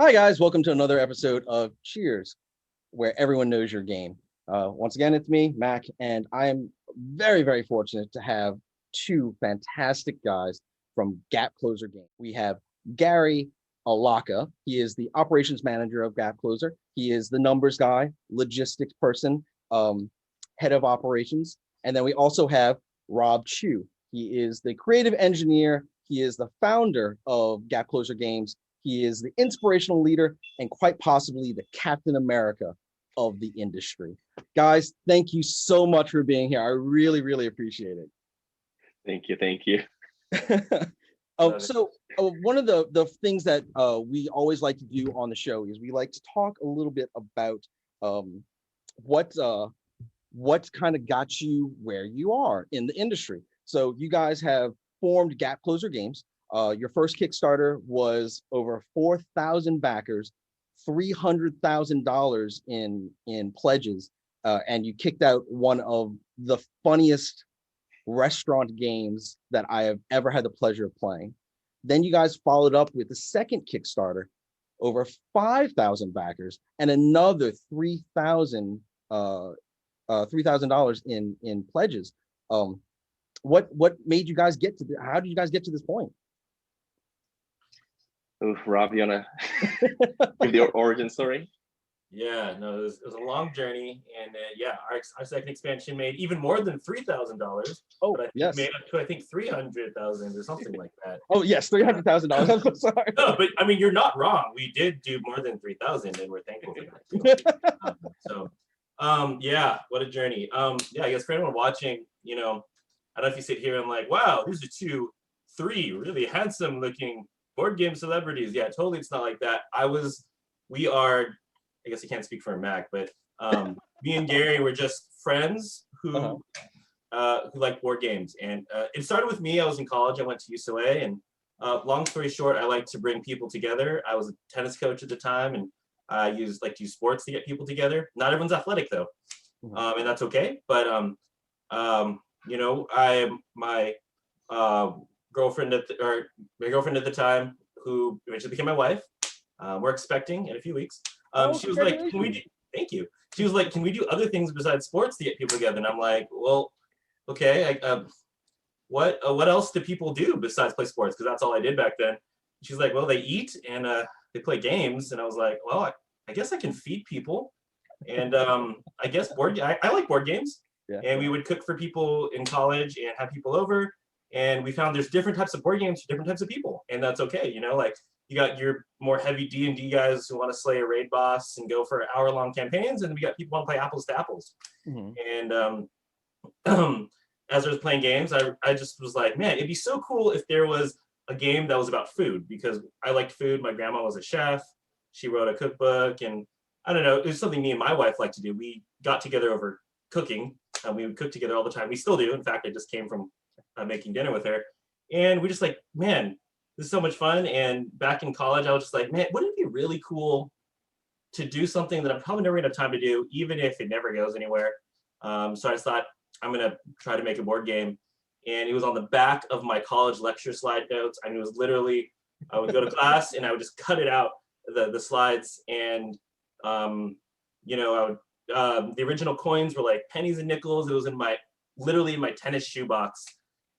Hi, guys. Welcome to another episode of Cheers, where everyone knows your game. Once again, it's me, Mac, and I am very, very fortunate to have two fantastic guys from Gap Closer Game. We have Gary Alaka. He is the operations manager of Gap Closer. He is the numbers guy, logistics person, head of operations. And then we also have Rob Chew. He is the creative engineer. He is the founder of Gap Closer Games. He is the inspirational leader and quite possibly the Captain America of the industry. Guys, thank you so much for being here. I really, really appreciate it. Thank you. Thank you. One of the things that we always like to do on the show is we like to talk a little bit about what kind of got you where you are in the industry. So you guys have formed Gap Closer Games. Your first Kickstarter was over 4,000 backers, $300,000 in pledges, and you kicked out one of the funniest restaurant games that I have ever had the pleasure of playing. Then you guys followed up with the second Kickstarter, over 5,000 backers, and another $3,000 in pledges. What made you guys get to how did you guys get to this point? Ooh, Rob, you wanna give the origin story? Yeah, no, it was a long journey, and our second expansion made even more than $3,000. Oh, but I think yes, made up to 300,000 or something like that. Oh yes, $300,000. I'm so sorry. No, but I mean, you're not wrong. We did do more than 3,000, and we're thankful for that. Yeah, what a journey. Yeah, I guess for anyone watching, I don't know if you sit here and like, wow, these are three really handsome looking board game celebrities. Yeah, totally. It's not like that. We are, I guess I can't speak for Mac, but me and Gary were just friends who like board games. And it started with me. I was in college. I went to UCLA, and long story short, I like to bring people together. I was a tennis coach at the time, and I use sports to get people together. Not everyone's athletic though, and that's okay. But my girlfriend at the time, who eventually became my wife. We're expecting in a few weeks. She was like, "Can we do?" Thank you. She was like, "Can we do other things besides sports to get people together?" And I'm like, "Well, okay. What else do people do besides play sports? Because that's all I did back then." She's like, "Well, they eat and they play games." And I was like, "Well, I guess I can feed people." And I guess I like board games. Yeah. And we would cook for people in college and have people over. And we found there's different types of board games for different types of people, and that's okay. Like you got your more heavy D&D guys who want to slay a raid boss and go for hour-long campaigns, and then we got people who want to play apples to apples. And as I was playing games, I just was like, man, it'd be so cool if there was a game that was about food, because I liked food. My grandma was a chef. She wrote a cookbook, and I don't know, it was something me and my wife like to do. We got together over cooking, and we would cook together all the time. We still do. In fact, I just came from making dinner with her, and we just like, man, this is so much fun. And back in college, I was just like, man, wouldn't it be really cool to do something that I'm probably never gonna have time to do, even if it never goes anywhere. So I just thought, I'm gonna try to make a board game, and it was on the back of my college lecture slide notes. I mean, it was literally, I would go to class and I would just cut it out, the slides, and I would the original coins were like pennies and nickels. It was literally in my tennis shoebox.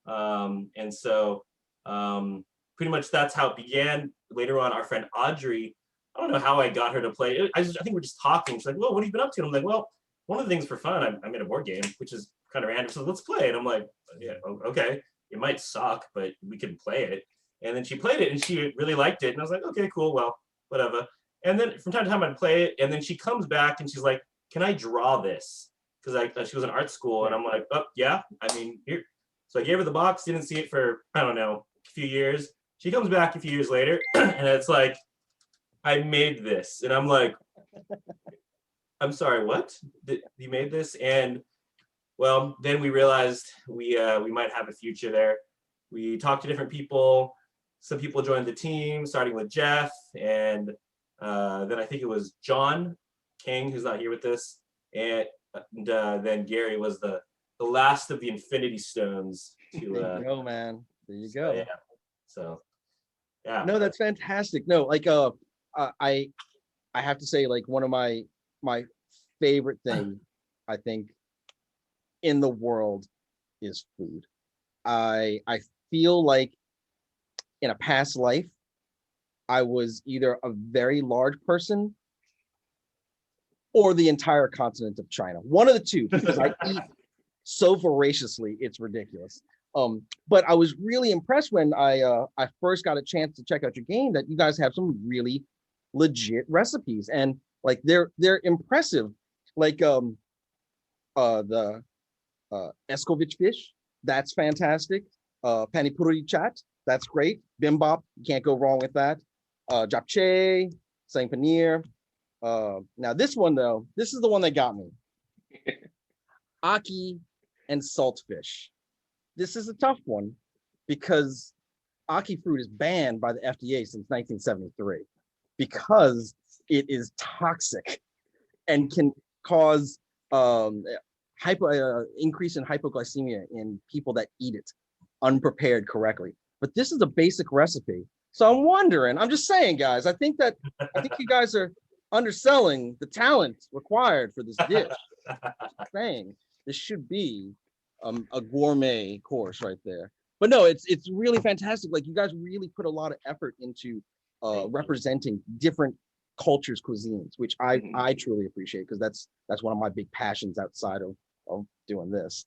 And so pretty much that's how it began. Later on, our friend Audrey, I don't know how I got her to play. I think we're just talking. She's like, "Well, what have you been up to?" And I'm like, "Well, one of the things for fun, I made a board game, which is kind of random. So let's play." And I'm like, "Yeah, okay. It might suck, but we can play it." And then she played it, and she really liked it. And I was like, "Okay, cool. Well, whatever." And then from time to time, I'd play it. And then she comes back, and she's like, "Can I draw this?" Because she was in art school, and I'm like, "Oh, yeah. I mean, here." So I gave her the box. Didn't see it for, I don't know, a few years. She comes back a few years later, and it's like, "I made this." And I'm like, "I'm sorry, what? You made this?" And well, then we realized we might have a future there. We talked to different people. Some people joined the team, starting with Jeff, and then I think it was John King, who's not here with us, and then Gary was the last of the Infinity Stones. There you go, man. There you go. So yeah. No, that's fantastic. No, I have to say, like, one of my favorite thing, I think, in the world is food. I feel like in a past life, I was either a very large person or the entire continent of China. One of the two, because I eat so voraciously, it's ridiculous. But I was really impressed when I first got a chance to check out your game that you guys have some really legit recipes, and like they're impressive. Like the Escovitch fish, that's fantastic. Panipuri chat, that's great. Bimbop, you can't go wrong with that. Japchae, sang paneer. Now this one though, this is the one that got me. Aki and saltfish. This is a tough one because Aki fruit is banned by the FDA since 1973 because it is toxic and can cause increase in hypoglycemia in people that eat it unprepared correctly. But this is a basic recipe. So I'm wondering, I'm just saying, guys, I think you guys are underselling the talent required for this dish. Saying this should be a gourmet course right there. But no, it's really fantastic. Like you guys really put a lot of effort into representing different cultures, cuisines, which I truly appreciate because that's one of my big passions outside of doing this.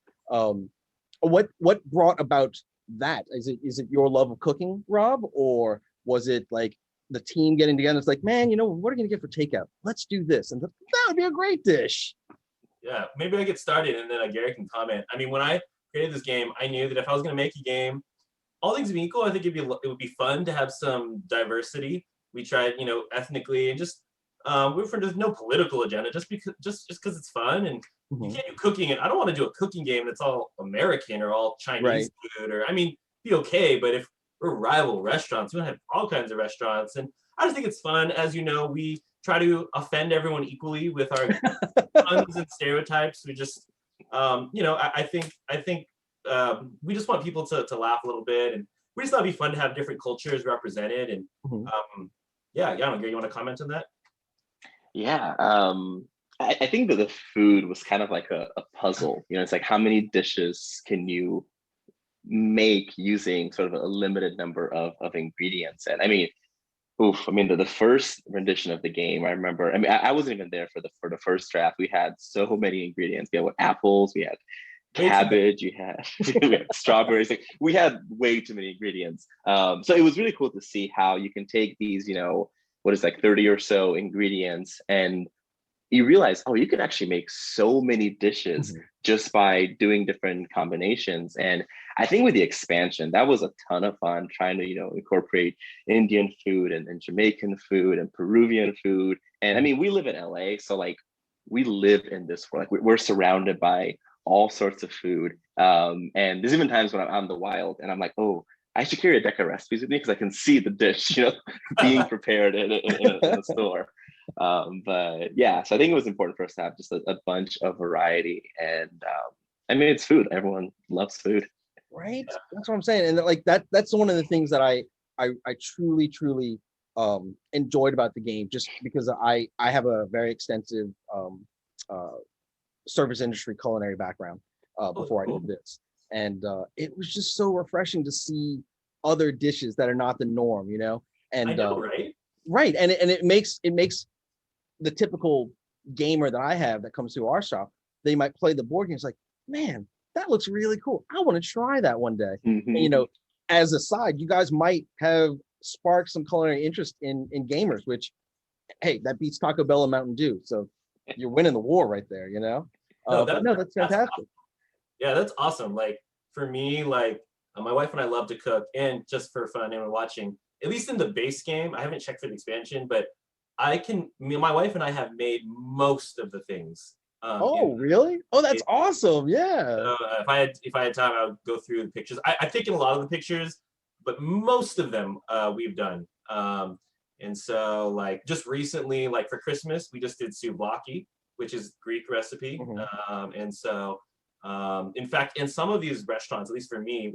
What brought about that? Is it your love of cooking, Rob, or was it like the team getting together? It's like, man, what are we gonna get for takeout? Let's do this, and that would be a great dish. Yeah, maybe I get started and then Gary can comment. I mean, when I created this game, I knew that if I was going to make a game, all things being equal, I think it would be fun to have some diversity. We tried, ethnically, and just there's no political agenda, just because it's fun, and you can't do cooking. And I don't want to do a cooking game that's all American or all Chinese food, or I mean, be okay. But if we're rival restaurants, we want to have all kinds of restaurants, and I just think it's fun. As you know, we try to offend everyone equally with our puns and stereotypes. We just, I think we just want people to laugh a little bit, and we just thought it'd be fun to have different cultures represented. And I don't know, Gary, you want to comment on that? Yeah, I think that the food was kind of like a puzzle. It's like how many dishes can you make using sort of a limited number of ingredients? And I mean, the first rendition of the game, I remember. I mean, I wasn't even there for the first draft. We had so many ingredients. We had apples, we had cabbage, we had strawberries. Like, we had way too many ingredients. So it was really cool to see how you can take these, what is like 30 or so ingredients, and you realize, you can actually make so many dishes just by doing different combinations. And I think with the expansion, that was a ton of fun trying to, incorporate Indian food and Jamaican food and Peruvian food. And I mean, we live in LA, so like we live in this world. Like we're surrounded by all sorts of food. And there's even times when I'm out in the wild and I'm like, I should carry a deck of recipes with me because I can see the dish, being prepared in a store. But yeah, so I think it was important for us to have just a bunch of variety. And I mean, it's food. Everyone loves food. Right? That's what I'm saying. And like that's one of the things that I truly enjoyed about the game, just because I have a very extensive service industry culinary background before I did this. And it was just so refreshing to see other dishes that are not the norm, And I know, right? Right. And it makes the typical gamer that I have that comes to our shop, they might play the board game. It's like, man, that looks really cool. I want to try that one day. And, as a side, you guys might have sparked some culinary interest in gamers, which, hey, that beats Taco Bell and Mountain Dew. So you're winning the war right there, No, that's fantastic. Awesome. Yeah, that's awesome. Like for me, like my wife and I love to cook, and just for fun, and we're watching, at least in the base game, I haven't checked for the expansion, but my wife and I have made most of the things. Really? Oh, that's awesome. Yeah. If I had time, I would go through the pictures. I've taken a lot of the pictures, but most of them we've done. And so like just recently, like for Christmas, we just did souvlaki, which is Greek recipe. And so in fact, in some of these restaurants, at least for me,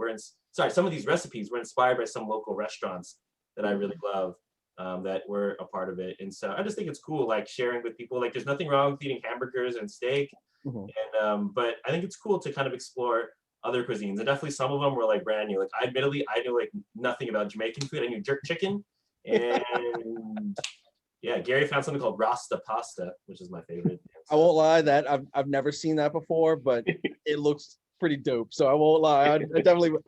some of these recipes were inspired by some local restaurants that I really love. that were a part of it. And so I just think it's cool, like sharing with people. Like there's nothing wrong with eating hamburgers and steak, and but I think it's cool to kind of explore other cuisines. And definitely some of them were like brand new. Like I admittedly I knew like nothing about Jamaican food. I knew jerk chicken, and yeah, Gary found something called Rasta pasta, which is my favorite. I won't lie that I've never seen that before, but it looks pretty dope. So I won't lie. I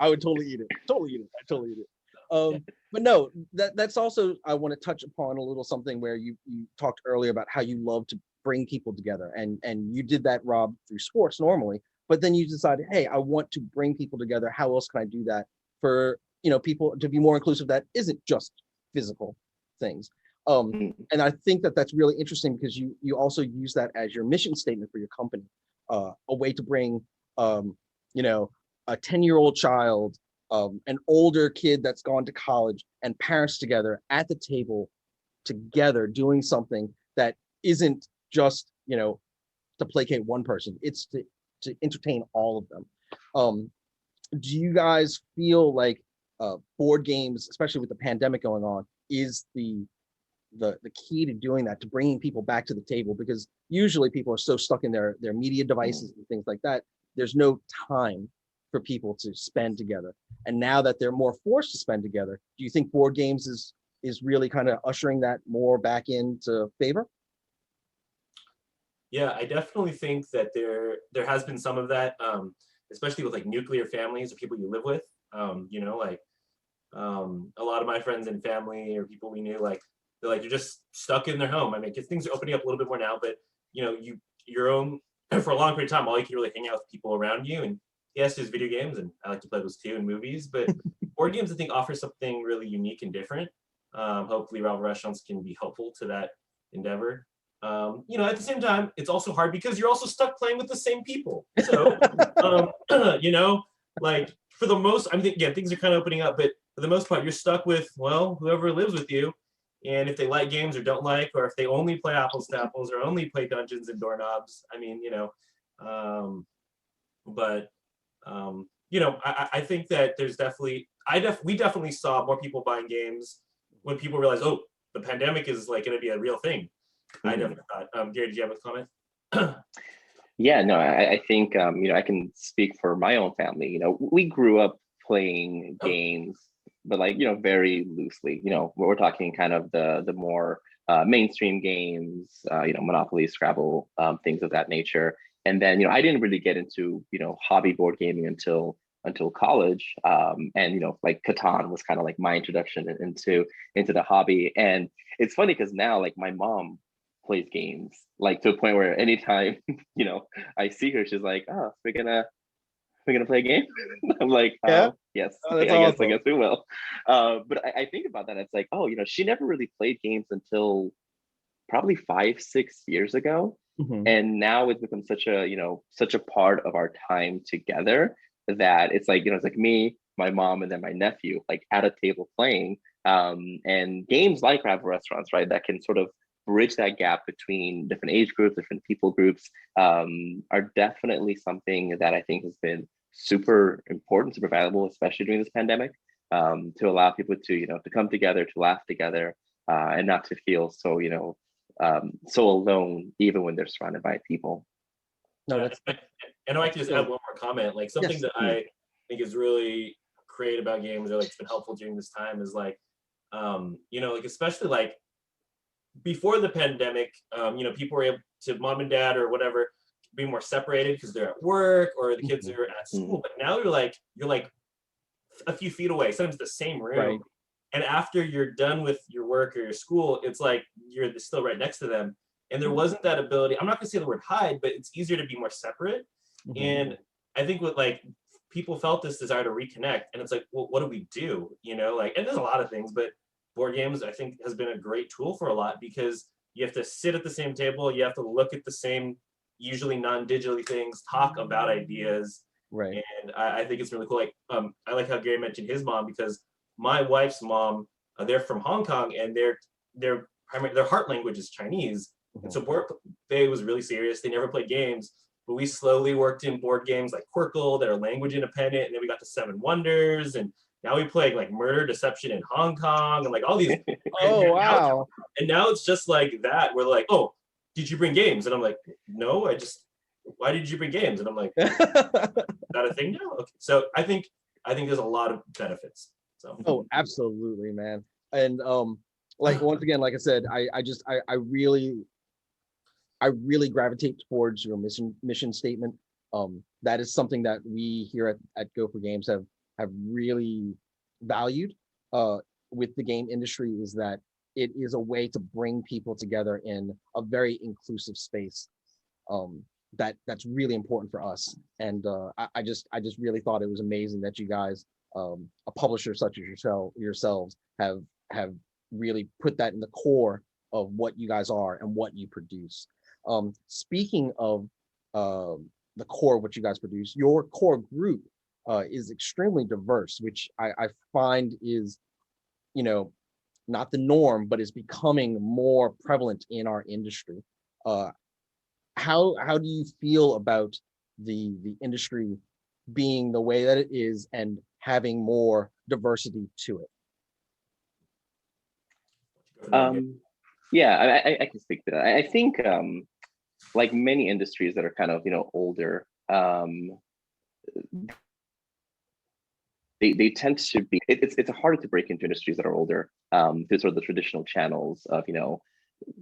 would totally eat it. Totally eat it. I totally eat it. But no, that's also, I want to touch upon a little something where you talked earlier about how you love to bring people together, and you did that, Rob, through sports normally, but then you decided, hey, I want to bring people together. How else can I do that for, people to be more inclusive that isn't just physical things? And I think that that's really interesting because you also use that as your mission statement for your company, a way to bring, a 10-year-old child, an older kid that's gone to college, and parents together at the table together doing something that isn't just, to placate one person. It's to entertain all of them. Do you guys feel like board games, especially with the pandemic going on, is the key to doing that, to bringing people back to the table? Because usually people are so stuck in their media devices and things like that, there's no time for people to spend together. And now that they're more forced to spend together, do you think board games is really kind of ushering that more back into favor? Yeah, I definitely think that there has been some of that, especially with like nuclear families or people you live with. A lot of my friends and family or people we knew, like they're just stuck in their home. I mean, because things are opening up a little bit more now, but your own for a long period of time, all you can really hang out with people around you. And yes, there's video games, and I like to play those too, and movies. But board games, I think, offer something really unique and different. Hopefully, Rival Restaurants can be helpful to that endeavor. At the same time, it's also hard because you're also stuck playing with the same people. So, like for the most, I mean, yeah, things are kind of opening up, but for the most part, you're stuck with, well, whoever lives with you. And if they like games or don't like, or if they only play apples to apples or only play Dungeons and Doorknobs, I mean, I think that there's definitely, we definitely saw more people buying games when people realized, oh, the pandemic is like going to be a real thing. I definitely thought. Gary, did you have a comment? Yeah, no, I think I can speak for my own family. We grew up playing games, but like very loosely. We're talking kind of the more mainstream games, Monopoly, Scrabble, things of that nature. And then I didn't really get into hobby board gaming until college, and like Catan was kind of like my introduction into the hobby. And it's funny because now like my mom plays games, like to a point where anytime I see her, she's like, oh, we're gonna play a game. I'm like, yeah, yes, that's I awesome. guess we will. But I think about that, it's like, oh, she never really played games until probably 5-6 years ago. And now it's become such a part of our time together that it's like it's like me, my mom, and then my nephew like at a table playing, and games like Rival Restaurants, right, that can sort of bridge that gap between different age groups, different people groups, are definitely something that I think has been super important, super valuable, especially during this pandemic, to allow people to to come together, to laugh together, and not to feel so alone, even when they're surrounded by people. No, that's I know I can just add one more comment. Like something yes. that I think is really great about games, or like it's been helpful during this time, is like, like especially like before the pandemic, people were able to, mom and dad or whatever, be more separated because they're at work or the kids are at school. But now you're like a few feet away, sometimes the same room. Right. And after you're done with your work or your school, it's like you're still right next to them. And there wasn't that ability. I'm not gonna say the word hide, but it's easier to be more separate. And I think with like people felt this desire to reconnect, and it's like, well, what do we do? And there's a lot of things, but board games I think has been a great tool for a lot, because you have to sit at the same table, you have to look at the same, usually non-digitally things, talk about ideas. Right. And I think it's really cool. Like I like how Gary mentioned his mom, because my wife's mom, they're from Hong Kong, and their heart language is Chinese. And so they was really serious. They never played games, but we slowly worked in board games like Quirkle that are language independent, and then we got to Seven Wonders, and Now we play like Murder Deception in Hong Kong and like all these. Oh wow. And now it's just like that. We're like, oh, did you bring games? And I'm like, no, why did you bring games? And I'm like, is that a thing now? Okay. So I think there's a lot of benefits. So Oh, absolutely, man. And like once again, like I said, I really gravitate towards your mission statement. That is something that we here at Go for Games have really valued with the game industry, is that it is a way to bring people together in a very inclusive space. That's really important for us. And I just really thought it was amazing that you guys, a publisher such as yourselves, have really put that in the core of what you guys are and what you produce. Speaking of the core of what you guys produce, your core group is extremely diverse, which I find is, you know, not the norm, but is becoming more prevalent in our industry. How do you feel about the industry being the way that it is and having more diversity to it? Yeah, I can speak to that. I think like many industries that are kind of, you know, older, they tend to be, it's harder to break into industries that are older through sort of the traditional channels of, you know,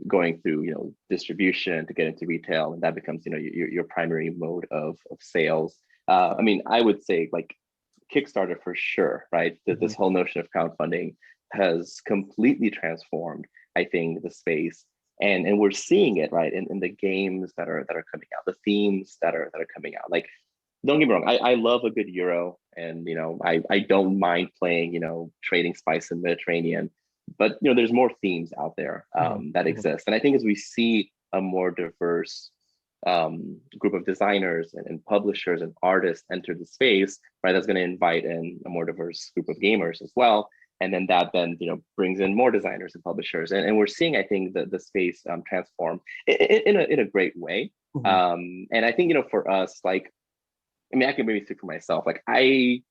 going through, you know, distribution to get into retail, and that becomes, you know, your primary mode of sales. I mean, I would say like Kickstarter for sure, right? That this whole notion of crowdfunding has completely transformed, I think, the space, and we're seeing it right in the games that are coming out, the themes that are coming out. Like, don't get me wrong, I love a good Euro, and you know, I don't mind playing, you know, trading spice in the Mediterranean, but you know, there's more themes out there that exist, and I think as we see a more diverse group of designers and publishers and artists enter the space, right, that's going to invite in a more diverse group of gamers as well, and then that then, you know, brings in more designers and publishers, and we're seeing, I think, the space transform in a great way. And I think, you know, for us, like, I mean, I can maybe speak for myself. Like, I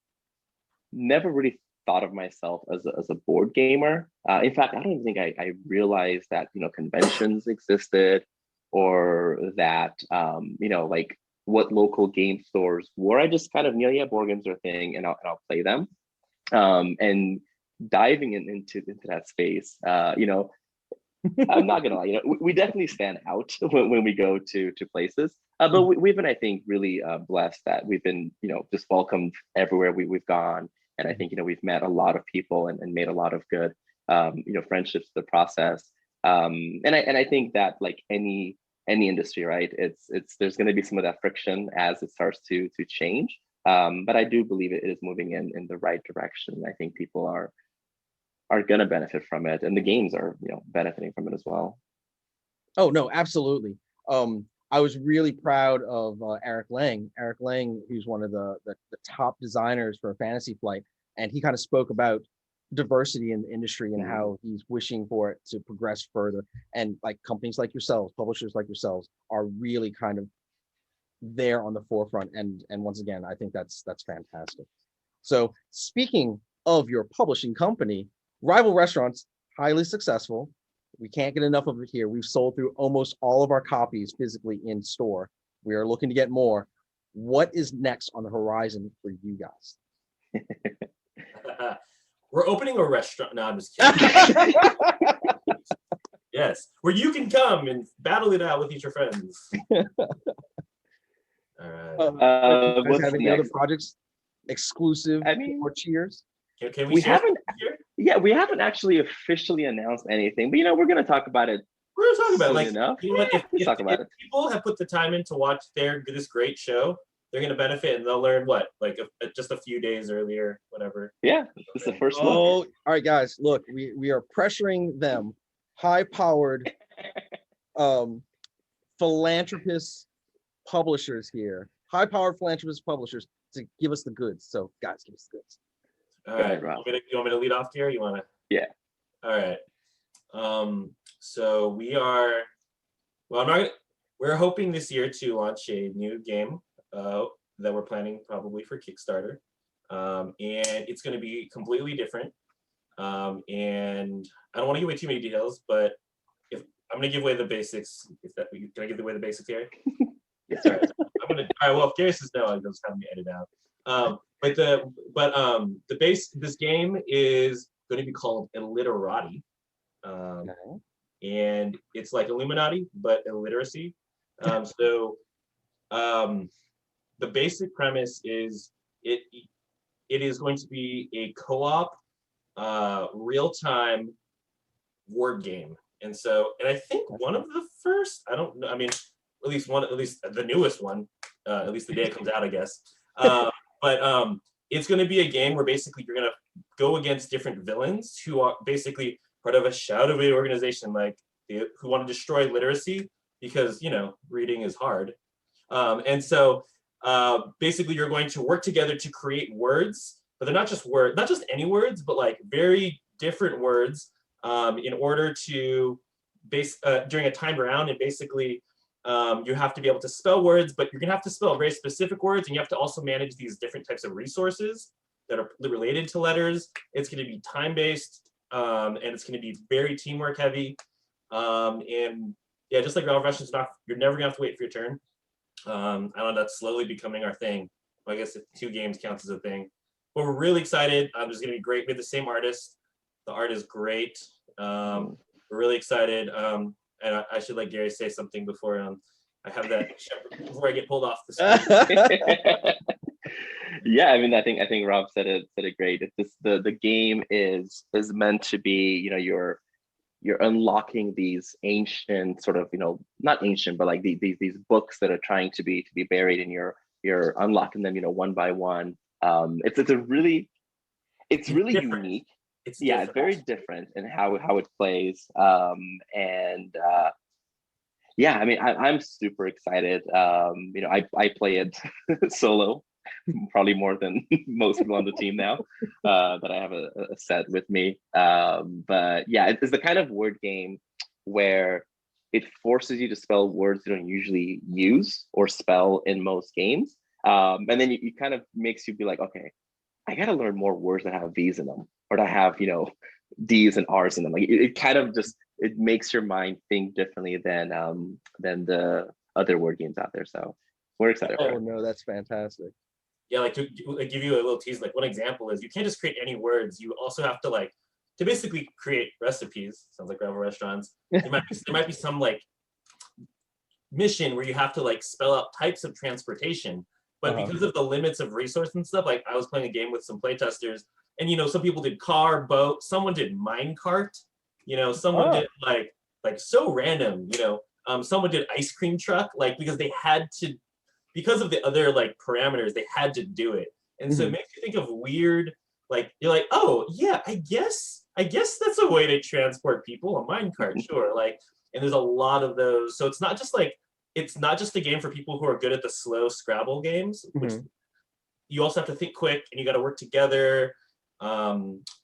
never really thought of myself as a board gamer. In fact, I don't even think I realized that, you know, conventions existed, or that, you know, like what local game stores were. I just kind of knew, yeah, board games are a thing, and I'll play them. And diving into that space, you know, I'm not gonna lie, you know, we definitely stand out when we go to places. But we've been, I think, really blessed that we've been, you know, just welcomed everywhere we've gone. And I think, you know, we've met a lot of people and made a lot of good, you know, friendships in the process. And I think that, like any industry, right, it's there's going to be some of that friction as it starts to change. But I do believe it is moving in the right direction. I think people are going to benefit from it, and the games are, you know, benefiting from it as well. Oh no, absolutely. I was really proud of Eric Lang. Eric Lang, who's one of the top designers for Fantasy Flight, and he kind of spoke about diversity in the industry and how he's wishing for it to progress further. And like companies like yourselves, publishers like yourselves, are really kind of there on the forefront. And once again, I think that's fantastic. So speaking of your publishing company, Rival Restaurants, highly successful. We can't get enough of it here. We've sold through almost all of our copies physically in store. We are looking to get more. What is next on the horizon for you guys? We're opening a restaurant. No, I'm just kidding. Yes, where you can come and battle it out with your friends. All right. What's have any next? other projects exclusive, I mean, or Cheers? Can we share haven't. here? Yeah, we haven't actually officially announced anything, but you know, we're going to talk about it. We're gonna talk about it. Like, enough. you know what? Let's talk about it. People have put the time in to watch this great show, they're gonna benefit, and they'll learn what, like just a few days earlier, whatever. Yeah, this is the first look. Oh, all right, guys. Look, we are pressuring them, high-powered philanthropist publishers here, high-powered philanthropist publishers, to give us the goods. So, guys, give us the goods. All right, you want me to lead off here? You want to? Yeah. All right. So we are. Well, we're hoping this year to launch a new game that we're planning probably for Kickstarter. and it's going to be completely different. And I don't want to give away too many details, but if I'm going to give away the basics, can I give away the basics here? Yes. Sorry, I'm gonna. All right. Well, if Gary says no, I'll just have me edit out. This game is going to be called Illiterati, and it's like Illuminati but illiteracy. The basic premise is it is going to be a co-op, real-time word game, and I think one of the first. I don't know. I mean, at least the newest one, at least the day it comes out, I guess. But it's going to be a game where basically you're going to go against different villains who are basically part of a shadowy organization, like who want to destroy literacy because reading is hard. Basically you're going to work together to create words, but they're not just any words, but like very different words, in order to during a timed round, and basically you have to be able to spell words, but you're gonna have to spell very specific words, and you have to also manage these different types of resources that are related to letters. It's gonna be time-based, and it's gonna be very teamwork heavy. And yeah, just like Ralph Russian's you're never gonna have to wait for your turn. I don't know, that's slowly becoming our thing. Well, I guess if 2 games counts as a thing. But we're really excited. It's gonna be great. We have the same artist. The art is great. We're really excited. And I should let Gary say something before I have that before I get pulled off the screen. Yeah, I mean, I think Rob said it great. It's the game is meant to be, you're unlocking these ancient sort of, not ancient, but like these books that are trying to be buried, and you're unlocking them, one by one. It's really unique. It's very different in how it plays. Yeah, I mean, I'm super excited. I play it solo, probably more than most people on the team now, that I have a set with me. But yeah, it's the kind of word game where it forces you to spell words you don't usually use or spell in most games. And then you kind of makes you be like, okay, I got to learn more words that have V's in them, or that have, D's and R's in them. Like it kind of just, it makes your mind think differently than the other word games out there. So we're excited. Oh no, that's fantastic. Yeah, like to give you a little tease, like one example is you can't just create any words. You also have to to basically create recipes. Sounds like gravel restaurants. There might be some like mission where you have to spell out types of transportation. But because of the limits of resource and stuff, like I was playing a game with some playtesters, and some people did car, boat, someone did minecart, someone did like so random, someone did ice cream truck, because they had to, because of the other parameters, they had to do it. And so it makes you think of weird, you're like, oh yeah, I guess that's a way to transport people, a minecart, sure. And there's a lot of those. So it's not just a game for people who are good at the slow Scrabble games, which you also have to think quick and you got to work together.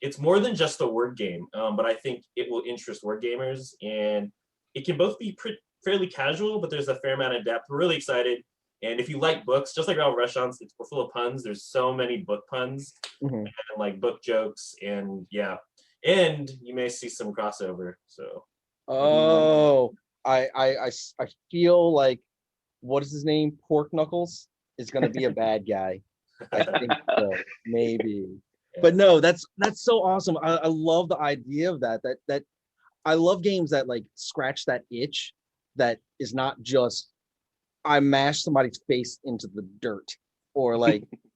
It's more than just a word game, but I think it will interest word gamers, and it can both be fairly casual, but there's a fair amount of depth. We're really excited. And if you like books, just like Raul Restaurants, we're full of puns. There's so many book puns and book jokes, and yeah, and you may see some crossover. So. Oh. I feel like, what is his name? Pork Knuckles is going to be a bad guy. I think so, maybe. Yeah. But no, that's so awesome. I love the idea of that I love games that scratch that itch, that is not just I mashed somebody's face into the dirt, or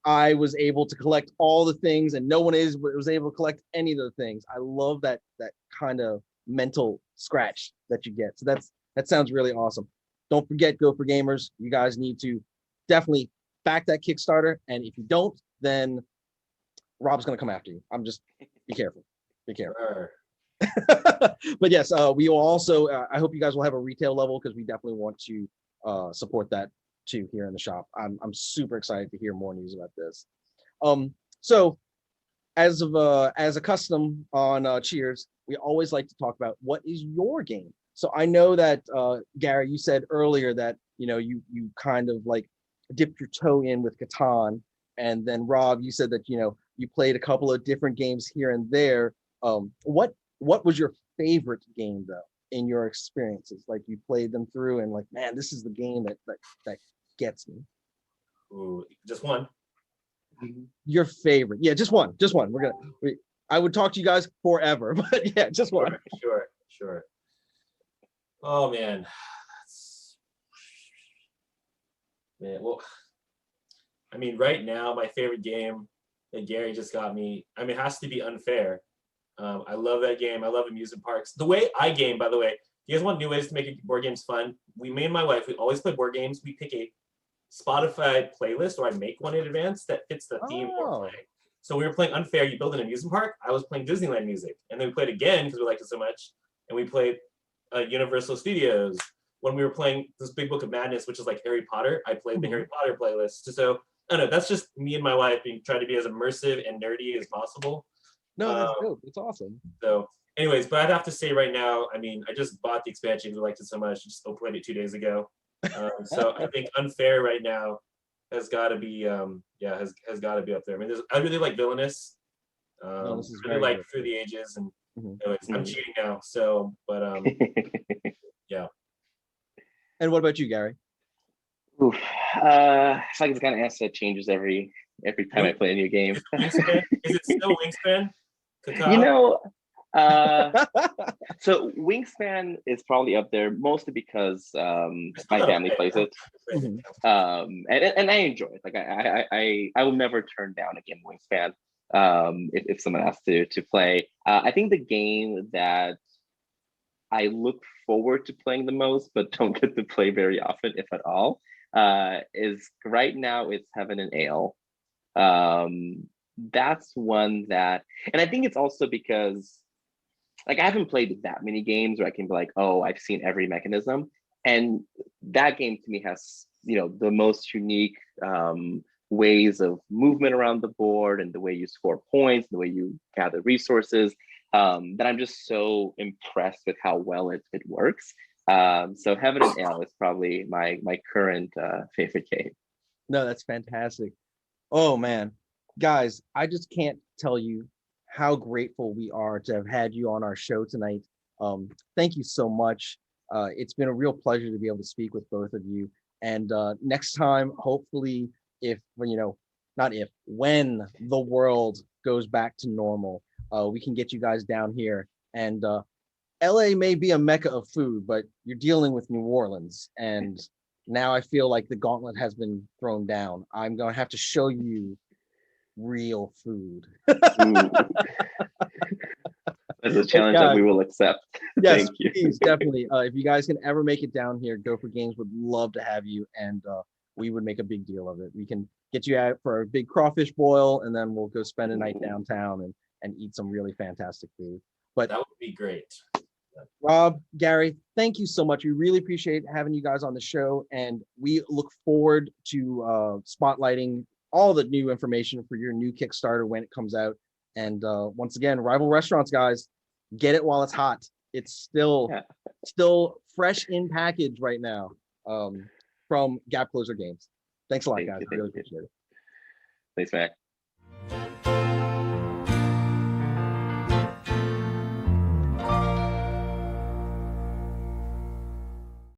I was able to collect all the things and no one was able to collect any of the things. I love that kind of mental scratch that you get. So that sounds really awesome. Don't forget, Go for Gamers. You guys need to definitely back that Kickstarter. And if you don't, then Rob's going to come after you. Be careful. Be careful. But yes, we will also, I hope you guys will have a retail level, because we definitely want to support that too here in the shop. I'm super excited to hear more news about this. So as a custom on Cheers, we always like to talk about what is your game. So I know that Gary, you said earlier that you kind of dipped your toe in with Catan, And then Rob, you said that you played a couple of different games here and there. What was your favorite game though in your experiences? Like you played them through and like, man, this is the game that gets me. Ooh, just one. Your favorite? Yeah, just one. Just one. I would talk to you guys forever, but yeah, just one. Sure. Oh man, well, I mean, right now my favorite game that Gary just got me. I mean, it has to be Unfair. I love that game. I love amusement parks. The way I game, by the way, if you guys want new ways to make board games fun, me and my wife, we always play board games. We pick a Spotify playlist, or I make one in advance that fits the theme we're playing. So we were playing Unfair. You build an amusement park. I was playing Disneyland music, and then we played again because we liked it so much, and we played Universal Studios. When we were playing this Big Book of Madness, which is like Harry Potter, I played the Harry Potter playlist. So I don't know. That's just me and my wife being trying to be as immersive and nerdy as possible. No, that's dope. It's awesome. So, anyways, but I'd have to say right now, I mean, I just bought the expansion. We liked it so much. Just played it 2 days ago. So I think Unfair right now has got to be, has got to be up there. I mean, I really like Villainous. This is really like good. Through the Ages, and anyways, I'm cheating now. So, but yeah. And what about you, Gary? Oof. It's like it's kind of answer that changes every time I play a new game. Is it still Wingspan? Cacao? So Wingspan is probably up there mostly because my family plays it, and I enjoy it. Like I will never turn down a game of Wingspan if someone asks to play. I think the game that I look forward to playing the most, but don't get to play very often, if at all, is right now it's Heaven and Ale. That's one that, and I think it's also because like I haven't played that many games where I can be like, oh, I've seen every mechanism. And that game to me has, the most unique ways of movement around the board and the way you score points, the way you gather resources, that I'm just so impressed with how well it works. So Heaven and Ale is probably my current favorite game. No, that's fantastic. Oh man, guys, I just can't tell you how grateful we are to have had you on our show tonight. Thank you so much. It's been a real pleasure to be able to speak with both of you. And next time, hopefully, when the world goes back to normal, we can get you guys down here. And LA may be a mecca of food, but you're dealing with New Orleans. And now I feel like the gauntlet has been thrown down. I'm going to have to show you real food. That's a challenge that we will accept. Yes, Thank you. Please, definitely. If you guys can ever make it down here, Go for Games would love to have you, and we would make a big deal of it. We can get you out for a big crawfish boil, and then we'll go spend a night downtown and eat some really fantastic food. But that would be great. Rob, Gary, thank you so much. We really appreciate having you guys on the show, and we look forward to spotlighting all the new information for your new Kickstarter when it comes out. And once again, Rival Restaurants, guys, get it while it's hot. It's still fresh in package right now from Gap Closer Games. Thanks a lot, guys. I really appreciate it. Thanks, Mac.